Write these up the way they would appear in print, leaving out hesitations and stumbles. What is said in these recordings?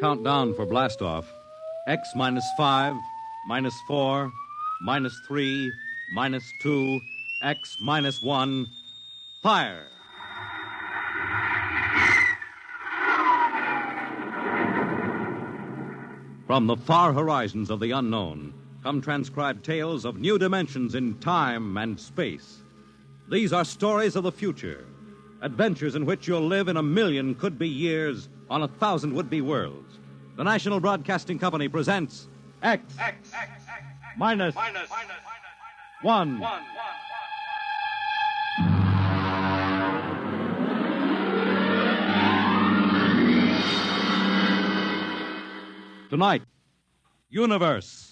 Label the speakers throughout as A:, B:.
A: count down for blastoff. X minus 5, minus 4, minus 3, minus 2, X minus 1. Fire! From the far horizons of the unknown come transcribed tales of new dimensions in time and space. These are stories of the future, adventures in which you'll live in 1,000,000 could-be years on 1,000 would-be worlds. The National Broadcasting Company presents X minus 1. Tonight, Universe.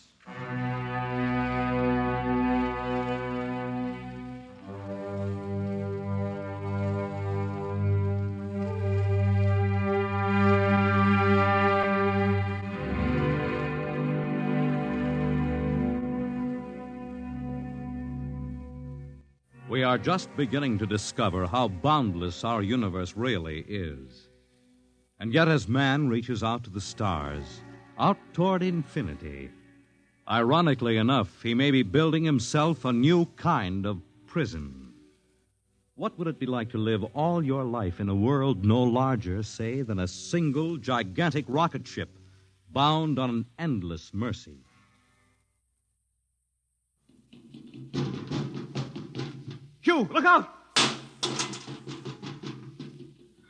A: We are just beginning to discover how boundless our universe really is. And yet, as man reaches out to the stars, out toward infinity, ironically enough, he may be building himself a new kind of prison. What would it be like to live all your life in a world no larger, say, than a single gigantic rocket ship bound on an endless mercy?
B: Hugh, look out!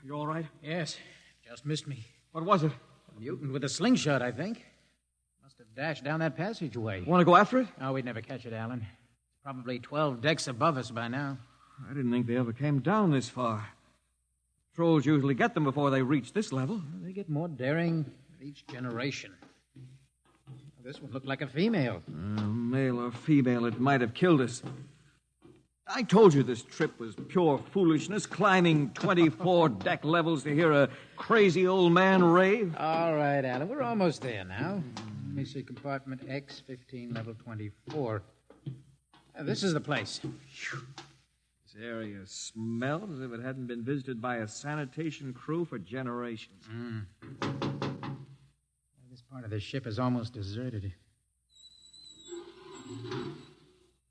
B: You all right?
C: Yes, just missed me.
B: What was it?
C: A mutant with a slingshot, I think. Must have dashed down that passageway.
B: Want to go after it?
C: Oh, we'd never catch it, Alan. It's probably 12 decks above us by now.
B: I didn't think they ever came down this far. Trolls usually get them before they reach this level.
C: Well, they get more daring with each generation. This one looked like a female.
B: Male or female, it might have killed us. I told you this trip was pure foolishness, climbing 24 deck levels to hear a crazy old man rave.
C: All right, Alan, we're almost there now. Let me see, compartment X, 15, level 24. This is the place.
B: This area smelled as if it hadn't been visited by a sanitation crew for generations.
C: This part of the ship is almost deserted.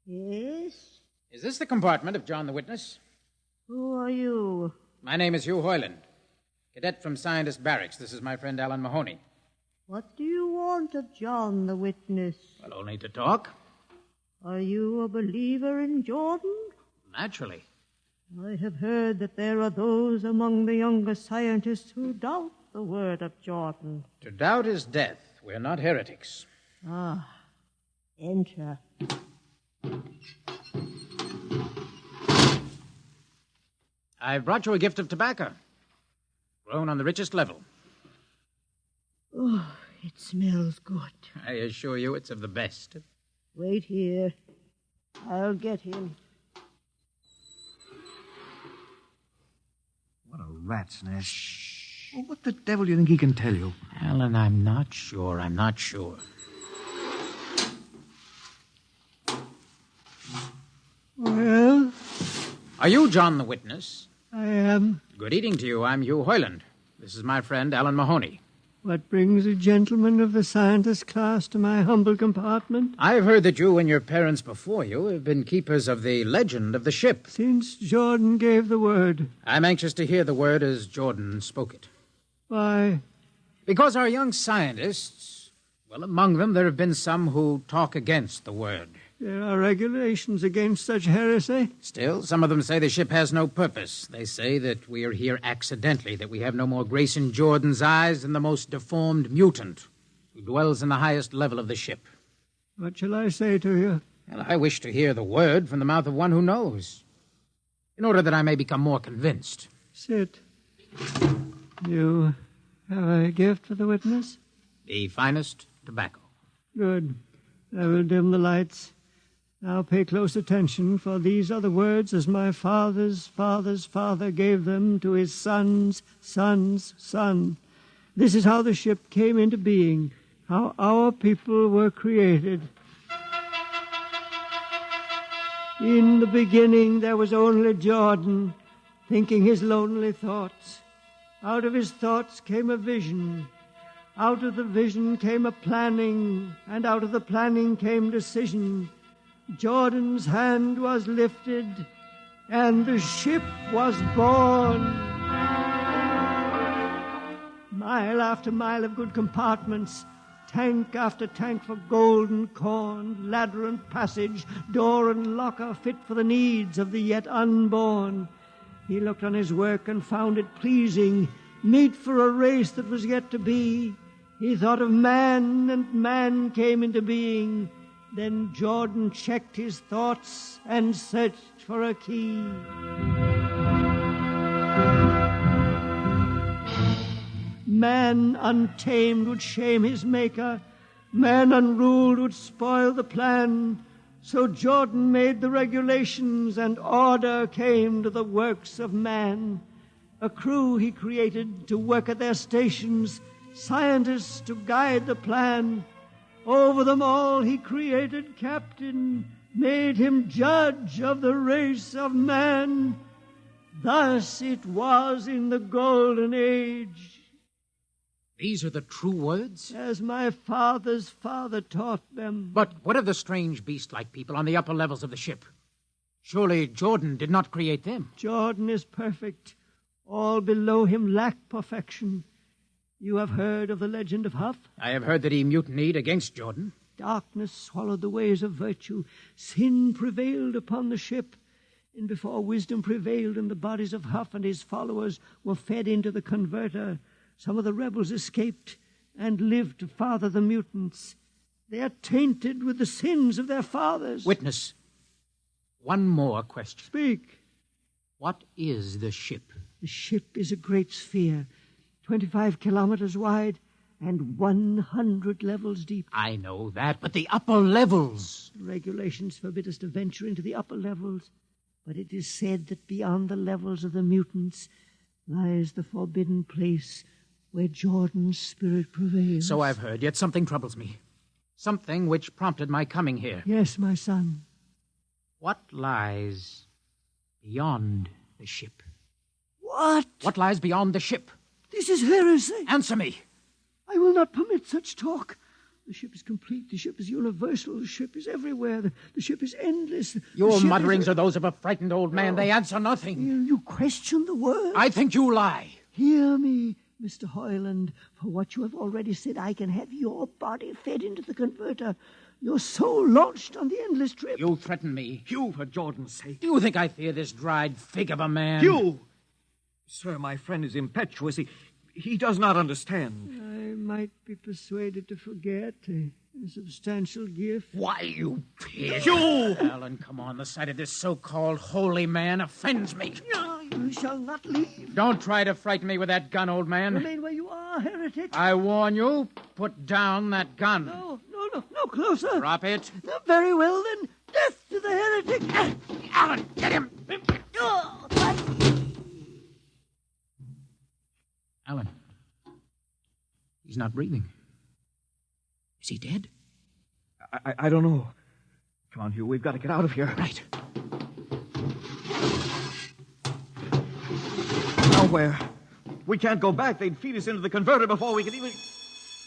D: Yes?
C: Is this the compartment of John the Witness?
D: Who are you?
C: My name is Hugh Hoyland, cadet from Scientist Barracks. This is my friend Alan Mahoney.
D: What do you want of John the Witness?
C: Well, only to talk.
D: Are you a believer in Jordan?
C: Naturally.
D: I have heard that there are those among the younger scientists who doubt the word of Jordan.
C: To doubt is death. We're not heretics.
D: Ah, enter.
C: I've brought you a gift of tobacco, grown on the richest level.
D: Oh, it smells good.
C: I assure you it's of the best.
D: Wait here. I'll get him.
B: What a rat's nest. Shh. Well, what the devil do you think he can tell you?
C: Alan, I'm not sure.
D: Well?
C: Are you John the Witness?
D: I am.
C: Good evening to you. I'm Hugh Hoyland. This is my friend, Alan Mahoney.
D: What brings a gentleman of the scientist class to my humble compartment?
C: I've heard that you and your parents before you have been keepers of the legend of the ship.
D: Since Jordan gave the word.
C: I'm anxious to hear the word as Jordan spoke it.
D: Why?
C: Because our young scientists, well, among them there have been some who talk against the word.
D: There are regulations against such heresy.
C: Still, some of them say the ship has no purpose. They say that we are here accidentally, that we have no more grace in Jordan's eyes than the most deformed mutant who dwells in the highest level of the ship.
D: What shall I say to you?
C: Well, I wish to hear the word from the mouth of one who knows, in order that I may become more convinced.
D: Sit. You have a gift for the witness?
C: The finest tobacco.
D: Good. I will dim the lights. Now pay close attention, for these are the words as my father's father's father gave them to his son's son's son. This is how the ship came into being, how our people were created. In the beginning there was only Jordan, thinking his lonely thoughts. Out of his thoughts came a vision. Out of the vision came a planning, and out of the planning came decision. Jordan's hand was lifted, and the ship was born. Mile after mile of good compartments, tank after tank for gold and corn, ladder and passage, door and locker fit for the needs of the yet unborn. He looked on his work and found it pleasing, meet for a race that was yet to be. He thought of man, and man came into being. Then Jordan checked his thoughts and searched for a key. Man untamed would shame his maker. Man unruled would spoil the plan. So Jordan made the regulations, and order came to the works of man. A crew he created to work at their stations, scientists to guide the plan. Over them all he created captain, made him judge of the race of man. Thus it was in the golden age.
C: These are the true words?
D: As my father's father taught them.
C: But what of the strange beast-like people on the upper levels of the ship? Surely Jordan did not create them.
D: Jordan is perfect. All below him lack perfection. You have heard of the legend of Huff?
C: I have heard that he mutinied against Jordan.
D: Darkness swallowed the ways of virtue. Sin prevailed upon the ship. And before wisdom prevailed and the bodies of Huff and his followers were fed into the converter, some of the rebels escaped and lived to father the mutants. They are tainted with the sins of their fathers.
C: Witness, one more question.
D: Speak.
C: What is the ship?
D: The ship is a great sphere, 25 kilometers wide and 100 levels deep.
C: I know that, but the upper levels.
D: The regulations forbid us to venture into the upper levels, but it is said that beyond the levels of the mutants lies the forbidden place where Jordan's spirit prevails.
C: So I've heard, yet something troubles me. Something which prompted my coming here.
D: Yes, my son.
C: What lies beyond the ship?
D: What?
C: What lies beyond the ship?
D: This is heresy.
C: Answer me.
D: I will not permit such talk. The ship is complete. The ship is universal. The ship is everywhere. The ship is endless.
C: Your mutterings are those of a frightened old man. They answer nothing.
D: You question the word?
C: I think you lie.
D: Hear me, Mr. Hoyland. For what you have already said, I can have your body fed into the converter, your soul launched on the endless trip.
C: You threaten me.
B: Hugh, for Jordan's sake.
C: Do you think I fear this dried fig of a man?
B: Hugh! Sir, my friend is impetuous. He does not understand.
D: I might be persuaded to forget a substantial gift.
C: Why, you pig.
B: Hugh!
C: Alan, come on. The sight of this so-called holy man offends me.
D: No, you shall not leave.
C: Don't try to frighten me with that gun, old man.
D: Remain where you are, heretic.
C: I warn you, put down that gun.
D: No, closer.
C: Drop it.
D: No, very well, then. Death to the heretic.
C: Alan, get him.
D: Oh,
C: Alan, he's not breathing. Is he dead?
B: I don't know. Come on, Hugh, we've got to get out of here.
C: Right.
B: Now where? We can't go back. They'd feed us into the converter before we could even...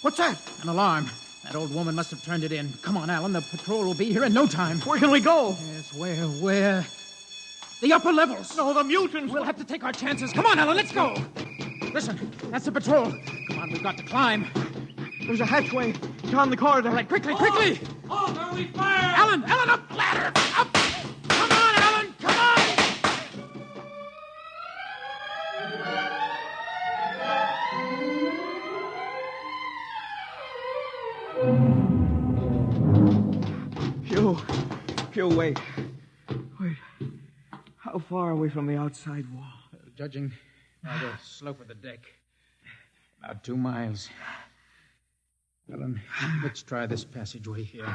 B: What's that?
C: An alarm. That old woman must have turned it in. Come on, Alan, the patrol will be here in no time.
B: Where can we go?
C: Yes, where? The upper levels.
B: No, the mutants.
C: We'll have to take our chances. Come on, Alan, let's go. Listen, that's the patrol. Come on, we've got to climb.
B: There's a hatchway down the corridor.
C: All right, quickly.
E: Oh, we fire!
C: Alan, up ladder. Up. Come on, Alan, come
B: on. Hugh, wait. How far are we from the outside wall?
C: Judging by the slope of the deck, about 2 miles. Alan, let's try this passageway here.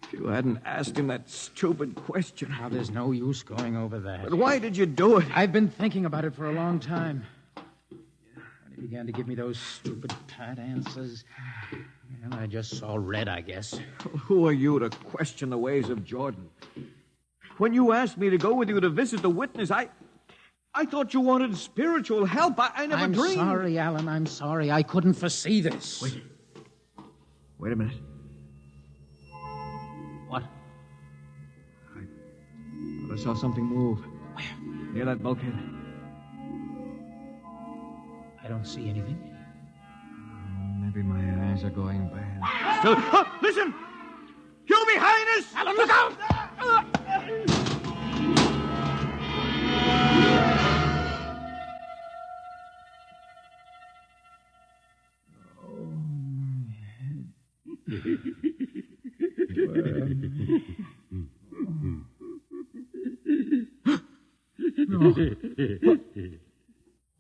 B: If you hadn't asked him that stupid question.
C: Now, there's no use going over that.
B: But why did you do it?
C: I've been thinking about it for a long time. When he began to give me those stupid, tight answers, well, I just saw red, I guess.
B: Who are you to question the ways of Jordan? When you asked me to go with you to visit the witness, I thought you wanted spiritual help. I never
C: I'm
B: dreamed.
C: sorry, Alan. I'm sorry. I couldn't foresee this.
B: Wait a minute.
C: What?
B: I saw something move.
C: Where?
B: Near that bulkhead.
C: I don't see anything.
B: Maybe my eyes are going bad. Still, listen! You behind us!
C: Alan, look out!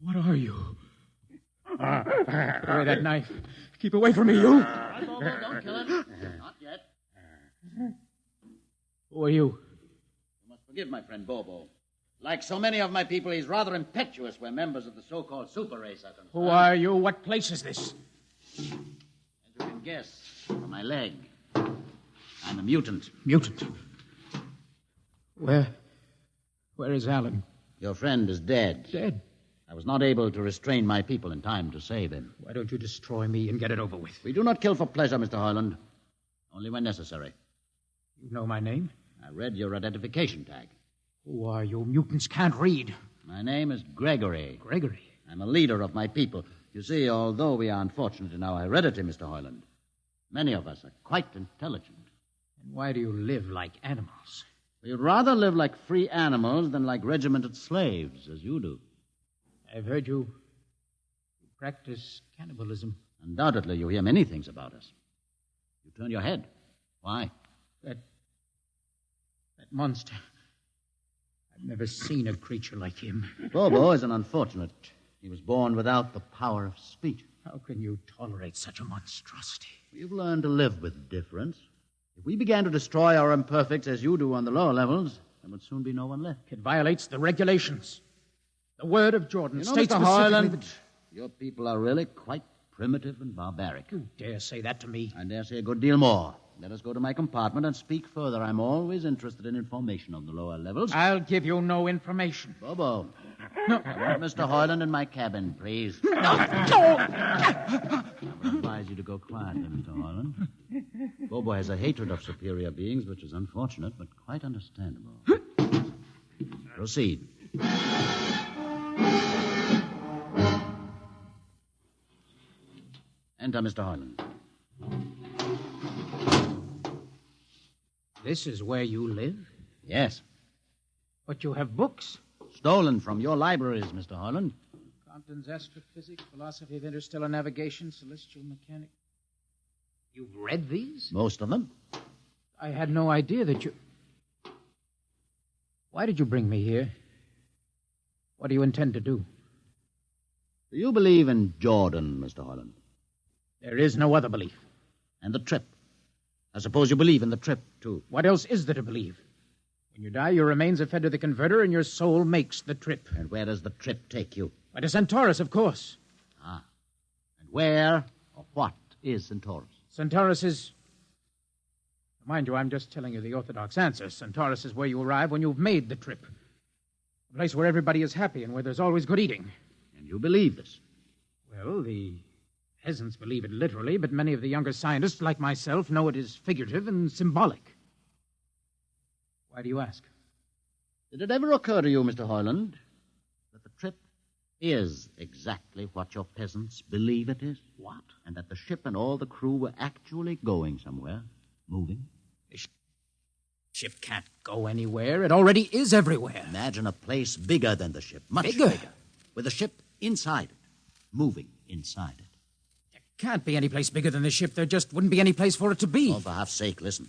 C: What are you? Throw away that knife. Keep away from me, you.
F: Right, Bobo, don't kill him. Not yet.
C: Who are you?
F: You must forgive my friend Bobo. Like so many of my people, he's rather impetuous where members of the so-called super race are concerned.
C: Who are you? What place is this?
F: As you can guess, from my leg, I'm a mutant.
C: Mutant. Where is Alan?
F: Your friend is dead.
C: Dead.
F: I was not able to restrain my people in time to save him.
C: Why don't you destroy me and get it over with?
F: We do not kill for pleasure, Mr. Hoyland. Only when necessary.
C: You know my name?
F: I read your identification tag.
C: Who are you? Mutants can't read.
F: My name is Gregory.
C: Gregory.
F: I'm a leader of my people. You see, although we are unfortunate in our heredity, Mr. Hoyland, many of us are quite intelligent.
C: And why do you live like animals?
F: We'd rather live like free animals than like regimented slaves, as you do.
C: I've heard you practice cannibalism.
F: Undoubtedly, you hear many things about us. You turn your head. Why?
C: That monster. I've never seen a creature like him.
F: Bobo is an unfortunate. He was born without the power of speech.
C: How can you tolerate such a monstrosity?
F: We've learned to live with difference. If we began to destroy our imperfects as you do on the lower levels, there would soon be no one left.
C: It violates the regulations. The word of Jordan
F: You know,
C: states
F: Mr.
C: specifically
F: Hoyland,
C: that...
F: your people are really quite primitive and barbaric.
C: You dare say that to me?
F: I dare say a good deal more. Let us go to my compartment and speak further. I'm always interested in information on the lower levels.
C: I'll give you no information.
F: Bobo.
C: No.
F: I want Mr. Hoyland in my cabin, please.
C: No!
F: I would advise you to go quietly, Mr. Hoyland. Bobo has a hatred of superior beings, which is unfortunate, but quite understandable. Proceed. Enter, Mr. Hoyland.
C: This is where you live?
F: Yes.
C: But you have books.
F: Stolen from your libraries, Mr. Hoyland.
C: Compton's Astrophysics, Philosophy of Interstellar Navigation, Celestial Mechanics. You've read these?
F: Most of them.
C: I had no idea that you... Why did you bring me here? What do you intend to do?
F: Do you believe in Jordan, Mr. Hoyland?
C: There is no other belief.
F: And the trip? I suppose you believe in the trip, too.
C: What else is there to believe? When you die, your remains are fed to the converter, and your soul makes the trip.
F: And where does the trip take you?
C: Why, to Centaurus, of course.
F: Ah. And where or what is Centaurus?
C: Centaurus is... Mind you, I'm just telling you the orthodox answer. Centaurus is where you arrive when you've made the trip. A place where everybody is happy and where there's always good eating.
F: And you believe this?
C: Well, the peasants believe it literally, but many of the younger scientists, like myself, know it is figurative and symbolic. Why do you ask?
F: Did it ever occur to you, Mr. Hoyland, that the trip is exactly what your peasants believe it is?
C: What?
F: And that the ship and all the crew were actually going somewhere, moving?
C: The ship can't go anywhere. It already is everywhere.
F: Imagine a place bigger than the ship, much
C: Bigger?
F: with the ship inside it, moving inside it.
C: There can't be any place bigger than the ship. There just wouldn't be any place for it to be.
F: Oh, for half's sake, listen.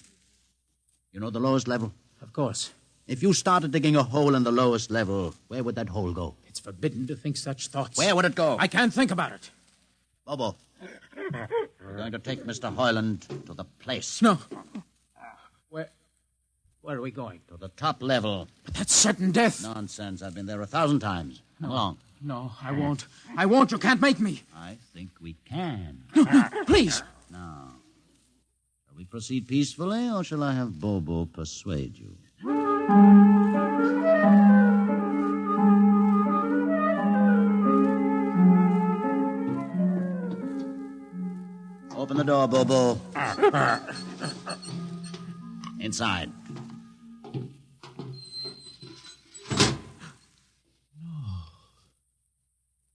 F: You know the lowest level?
C: Of course.
F: If you started digging a hole in the lowest level, where would that hole go?
C: It's forbidden to think such thoughts.
F: Where would it go?
C: I can't think about it.
F: Bobo, we're going to take Mr. Hoyland to the place.
C: No. Where are we going?
F: To the top level.
C: But that's certain death.
F: Nonsense. I've been there 1,000 times. Come along.
C: No, I won't. I won't. You can't make me.
F: I think we can.
C: No, please.
F: Now, shall we proceed peacefully, or shall I have Bobo persuade you? the door, Bobo. Inside.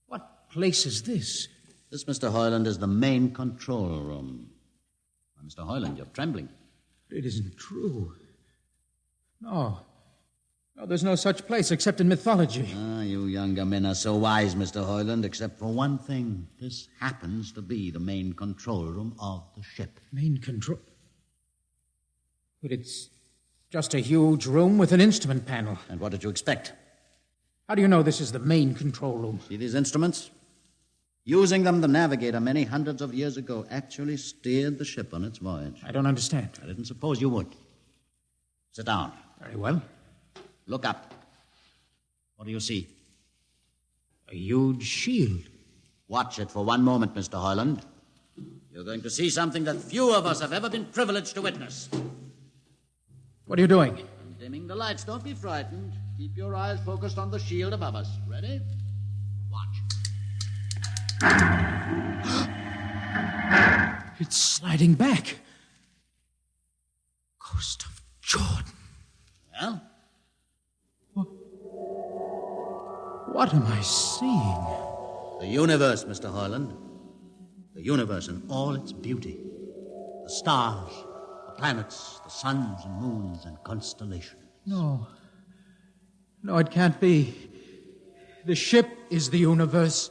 C: What place is this?
F: This, Mr. Hoyland, is the main control room. Why, Mr. Hoyland, you're trembling.
C: It isn't true. No. No, there's no such place except in mythology.
F: Ah, you younger men are so wise, Mr. Hoyland, except for one thing. This happens to be the main control room of the ship.
C: Main control? But it's just a huge room with an instrument panel.
F: And what did you expect?
C: How do you know this is the main control room?
F: See these instruments? Using them, the navigator many hundreds of years ago actually steered the ship on its voyage.
C: I don't understand.
F: I didn't suppose you would. Sit down.
C: Very well.
F: Look up. What do you see?
C: A huge shield.
F: Watch it for one moment, Mr. Hoyland. You're going to see something that few of us have ever been privileged to witness.
C: What are you doing?
F: I'm dimming the lights. Don't be frightened. Keep your eyes focused on the shield above us. Ready? Watch.
C: It's sliding back. Ghost of Jordan.
F: Well?
C: What am I seeing?
F: The universe, Mr. Hoyland. The universe in all its beauty. The stars, the planets, the suns and moons and constellations.
C: No. No, it can't be. The ship is the universe.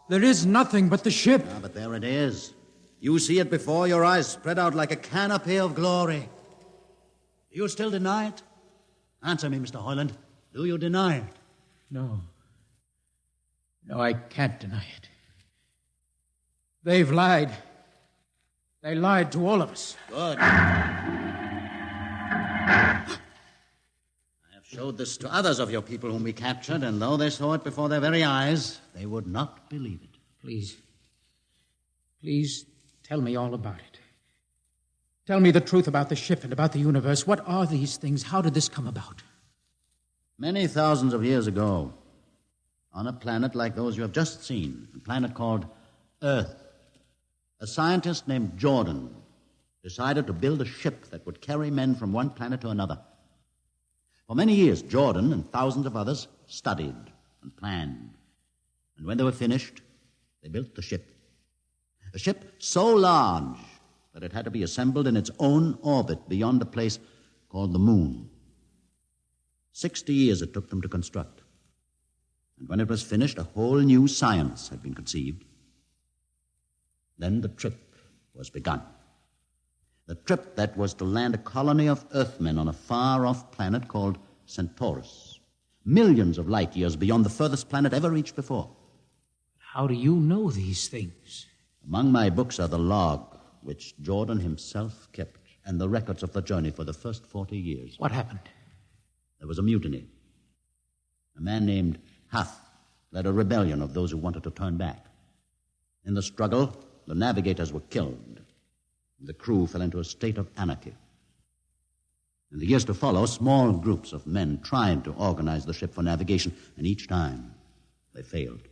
C: There is nothing but the ship.
F: Ah, but there it is. You see it before your eyes, spread out like a canopy of glory. Do you still deny it? Answer me, Mr. Hoyland. Do you deny it?
C: No. No, I can't deny it. They've lied. They lied to all of us.
F: Good. I have showed this to others of your people whom we captured, and though they saw it before their very eyes, they would not believe it.
C: Please. Please tell me all about it. Tell me the truth about the ship and about the universe. What are these things? How did this come about?
F: Many thousands of years ago, on a planet like those you have just seen, a planet called Earth, a scientist named Jordan decided to build a ship that would carry men from one planet to another. For many years, Jordan and thousands of others studied and planned. And when they were finished, they built the ship. A ship so large that it had to be assembled in its own orbit beyond a place called the moon. 60 years it took them to construct. And when it was finished, a whole new science had been conceived. Then the trip was begun. The trip that was to land a colony of Earthmen on a far-off planet called Centaurus, millions of light years beyond the furthest planet ever reached before.
C: How do you know these things?
F: Among my books are the log, which Jordan himself kept, and the records of the journey for the first 40 years.
C: What happened?
F: There was a mutiny. A man named Huth led a rebellion of those who wanted to turn back. In the struggle, the navigators were killed. The crew fell into a state of anarchy. In the years to follow, small groups of men tried to organize the ship for navigation, and each time they failed.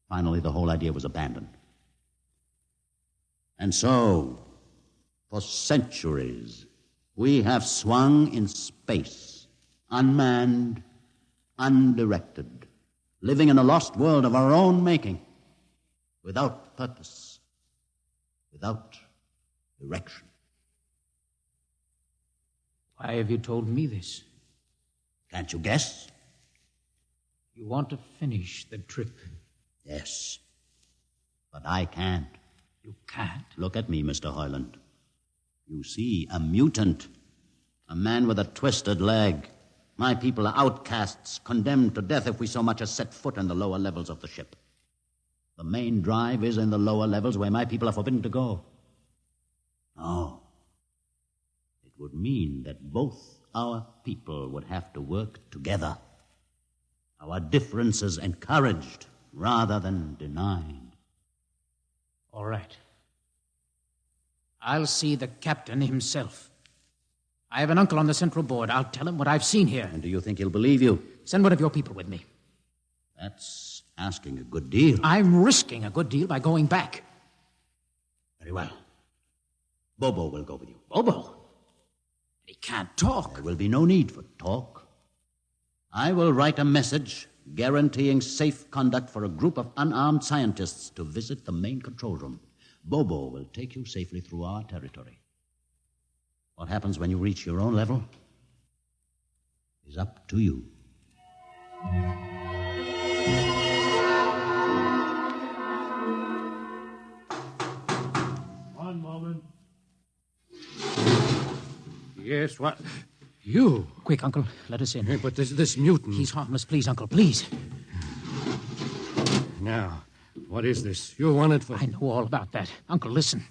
F: Finally, the whole idea was abandoned. And so, for centuries, we have swung in space, unmanned, undirected, living in a lost world of our own making, without purpose, without direction.
C: Why have you told me this?
F: Can't you guess?
C: You want to finish the trip.
F: Yes, but I can't.
C: You can't?
F: Look at me, Mr. Hoyland. You see, a mutant, a man with a twisted leg. My people are outcasts, condemned to death if we so much as set foot in the lower levels of the ship. The main drive is in the lower levels where my people are forbidden to go. No. It would mean that both our people would have to work together. Our differences encouraged rather than denied.
C: All right. I'll see the captain himself. I have an uncle on the Central Board. I'll tell him what I've seen here.
F: And do you think he'll believe you?
C: Send one of your people with me.
F: That's asking a good deal.
C: I'm risking a good deal by going back.
F: Very well. Bobo will go with you.
C: Bobo? He can't talk.
F: There will be no need for talk. I will write a message guaranteeing safe conduct for a group of unarmed scientists to visit the main control room. Bobo will take you safely through our territory. What happens when you reach your own level is up to you.
G: One moment.
H: Yes, what? You?
C: Quick, Uncle, let us in.
H: Hey, but this mutant...
C: He's harmless. Please, Uncle, please.
H: Now, what is this? You're wanted for...
C: I know all about that. Uncle, listen.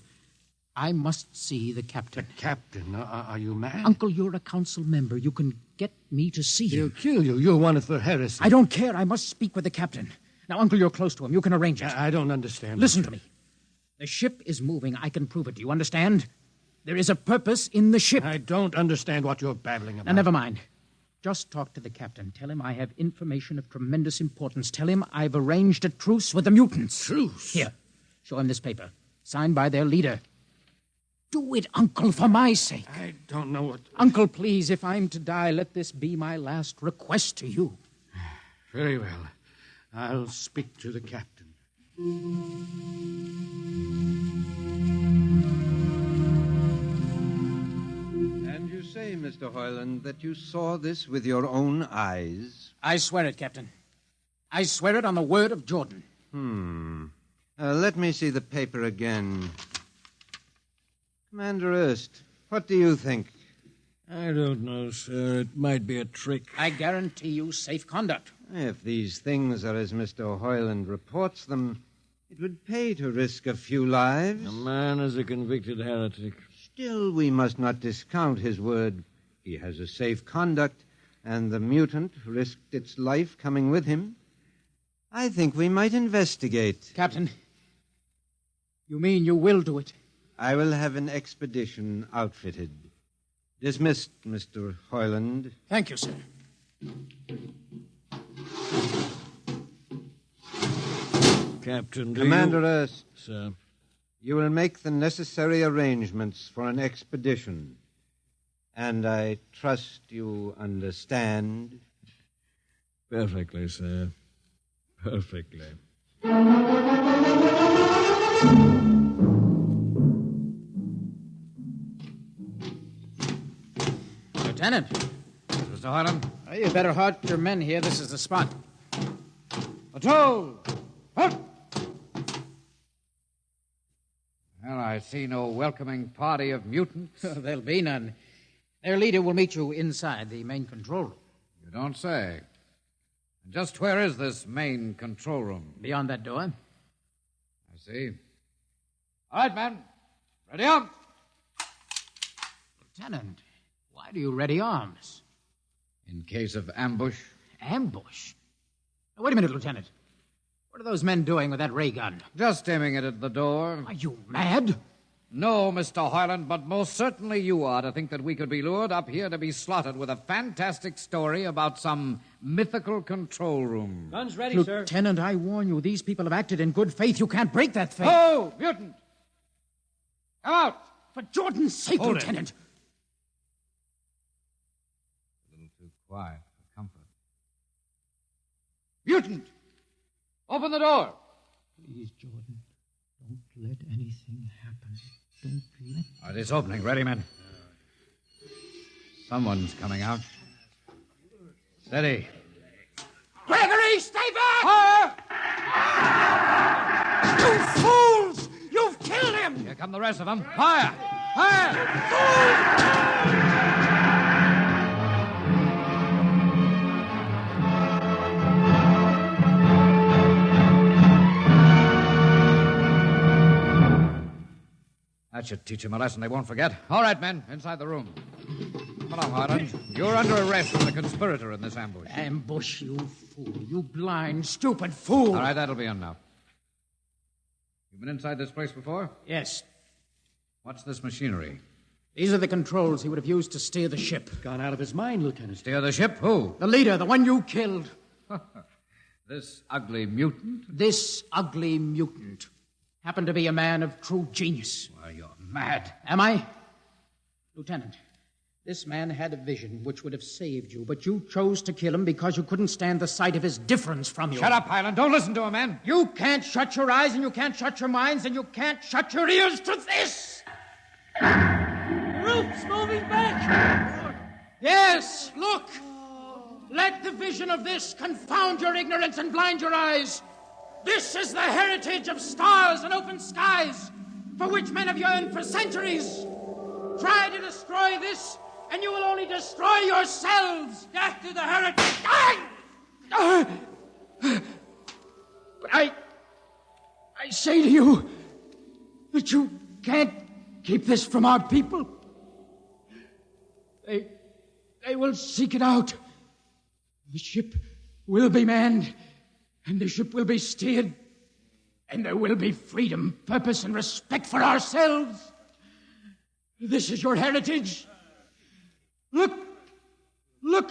C: I must see the captain.
H: The captain? Are you mad?
C: Uncle, you're a council member. You can get me to see
H: He'll
C: him.
H: kill you. You're wanted for heresy.
C: I don't care. I must speak with the captain. Now, Uncle, you're close to him. You can arrange it.
H: I don't understand.
C: Listen to me. The ship is moving. I can prove it. Do you understand? There is a purpose in the ship.
H: I don't understand what you're babbling about.
C: Now, never mind. Just talk to the captain. Tell him I have information of tremendous importance. Tell him I've arranged a truce with the mutants.
H: Truce?
C: Here. Show him this paper. Signed by their leader. Do it, Uncle, for my sake.
H: I don't know what...
C: Uncle, please, if I'm to die, let this be my last request to you.
H: Very well. I'll speak to the captain.
I: And you say, Mr. Hoyland, that you saw this with your own eyes?
C: I swear it, Captain. I swear it on the word of Jordan.
I: Let me see the paper again. Commander Erst, what do you think?
B: I don't know, sir. It might be a trick.
C: I guarantee you safe conduct.
I: If these things are as Mr. Hoyland reports them, it would pay to risk a few lives.
B: The man is a convicted heretic.
I: Still, we must not discount his word. He has a safe conduct, and the mutant risked its life coming with him. I think we might investigate.
C: Captain, you mean you will do it?
I: I will have an expedition outfitted. Dismissed, Mr. Hoyland.
C: Thank you, sir.
B: Captain,
I: Commander Erst,
B: Sir.
I: you will make the necessary arrangements for an expedition. And I trust you understand.
B: Perfectly, sir. Perfectly.
C: Lieutenant.
J: Mr. Hoyland?
C: You better halt your men here. This is the spot.
J: Patrol! Halt! Well, I see no welcoming party of mutants.
C: There'll be none. Their leader will meet you inside the main control room.
J: You don't say. And just where is this main control room?
C: Beyond that door.
J: I see. All right, men. Ready up.
C: Lieutenant, why do you ready arms?
J: In case of ambush.
C: Ambush? Now, wait a minute, Lieutenant. What are those men doing with that ray gun?
J: Just aiming it at the door.
C: Are you mad?
J: No, Mr. Hoyland, but most certainly you are to think that we could be lured up here to be slaughtered with a fantastic story about some mythical control room.
G: Guns ready, sir.
C: Lieutenant, I warn you, these people have acted in good faith. You can't break that faith.
J: Oh, mutant! Come out!
C: For Jordan's sake,
J: Hold
C: Lieutenant.
J: A little too quiet for comfort. Mutant! Open the door!
C: Please, Jordan, don't let anything happen. Don't let...
J: All right, it's opening. Ready, men? Someone's coming out. Steady.
C: Gregory, stay back!
J: Fire!
C: You fools! You've killed him!
J: Here come the rest of them. Fire! Fire! That should teach them a lesson they won't forget. All right, men, inside the room. Come along, Hoyland. You're under arrest as a conspirator in this ambush.
C: Ambush, you fool. You blind, stupid fool.
J: All right, that'll be enough. You've been inside this place before?
C: Yes.
J: What's this machinery?
C: These are the controls he would have used to steer the ship.
B: Gone out of his mind, Lieutenant.
J: Steer the ship? Who?
C: The leader, the one you killed.
J: This ugly mutant?
C: This ugly mutant. happened to be a man of true genius.
J: Well, you're mad.
C: Am I? Lieutenant, this man had a vision which would have saved you, but you chose to kill him because you couldn't stand the sight of his difference from you.
J: Shut up, Highland. Don't listen to him, man.
C: You can't shut your eyes, and you can't shut your minds, and you can't shut your ears to this!
E: The roof's moving back!
C: Yes, look! Let the vision of this confound your ignorance and blind your eyes. This is the heritage of stars and open skies, for which men have yearned for centuries. Try to destroy this, and you will only destroy yourselves.
E: Back to the heritage!
C: But I say to you that you can't keep this from our people. They will seek it out. The ship will be manned, and the ship will be steered, and there will be freedom, purpose, and respect for ourselves. This is your heritage. Look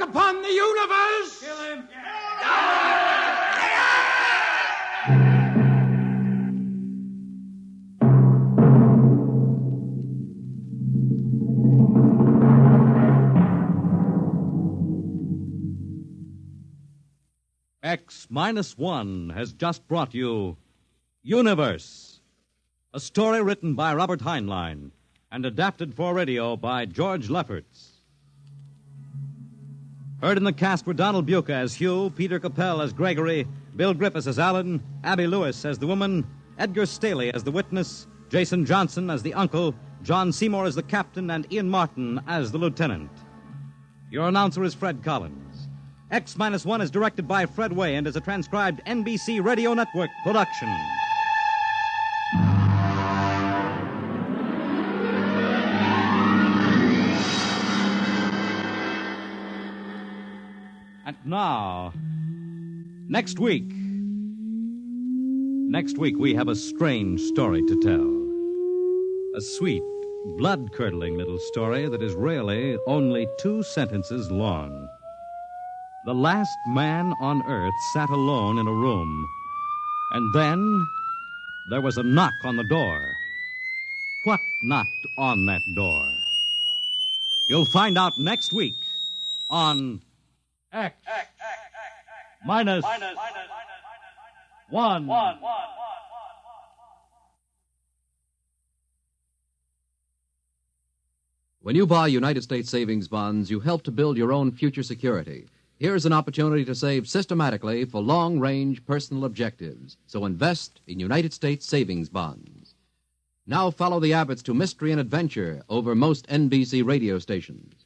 C: upon the universe.
E: Kill him!
A: X-1 has just brought you Universe, a story written by Robert Heinlein and adapted for radio by George Lefferts. Heard in the cast were Donald Buca as Hugh, Peter Capell as Gregory, Bill Griffiths as Alan, Abby Lewis as the woman, Edgar Staley as the witness, Jason Johnson as the uncle, John Seymour as the captain, and Ian Martin as the lieutenant. Your announcer is Fred Collins. X-1 is directed by Fred Way and is a transcribed NBC Radio Network production. And now, next week we have a strange story to tell. A sweet, blood-curdling little story that is really only 2 sentences long. The last man on Earth sat alone in a room, and then there was a knock on the door. What knocked on that door? You'll find out next week on X-1.
G: When you buy United States savings bonds, you help to build your own future security. Here's an opportunity to save systematically for long-range personal objectives. So invest in United States savings bonds. Now follow the Abbotts to mystery and adventure over most NBC radio stations.